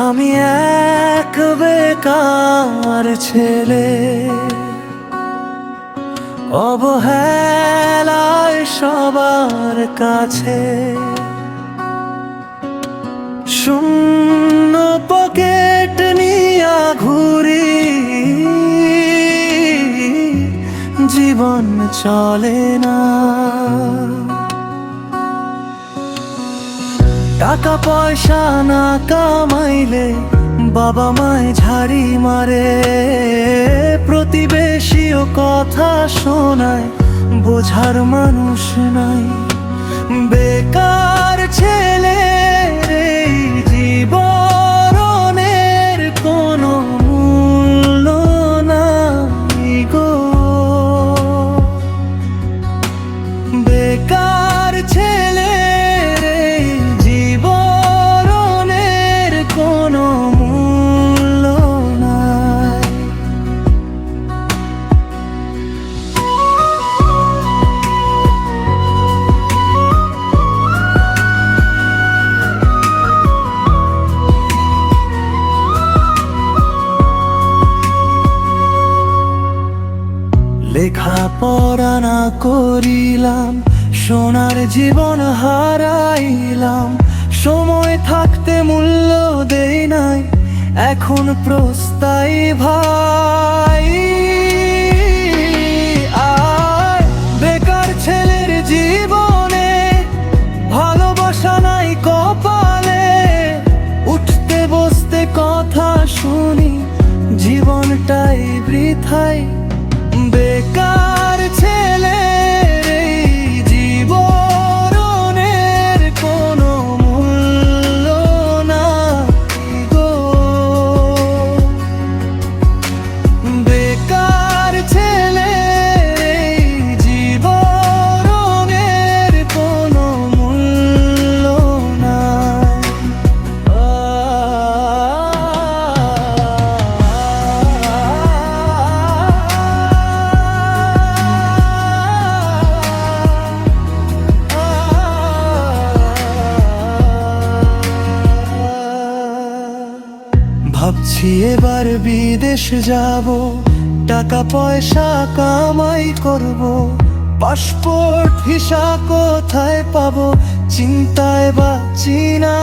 আমি এক বেকার ছেলে, অবহেলায় সবার কাছে। শূন্য পকেট নিয়া ঘুরি, জীবন চলে না। টাকা পয়সা না কামাইলে বাবা মায় ঝাড়ি মারে, প্রতিবেশীও কথা শোনায়, বোঝার মানুষ নাই। বেকার ছেলে এই জীবনের কোনো মূল্য নাই গো। বেকার ছেলে এই জীবনের কোনো মূল্য নাই। লেখাপড়া না করিলাম, সোনার জীবন হারাইলাম। সময় থাকতে মূল্য দেই নাই, এখন প্রস্তাই ভাই। আর বেকার ছেলের জীবনে ভালোবাসা নাই কপালে, উঠতে বসতে কথা শুনি, জীবনটাই বৃথাই। বেকার ছেলে এই জীবনের কোনো মূল্য নাই গো। বেকার ছেলে এই জীবনের কোনো মূল্য নাই। ভাবছি এবার বিদেশ যাব, টাকা পয়সা কামাই করব। পাসপোর্ট ভিসা কোথায় পাবো, চিন্তায় বাঁচি না।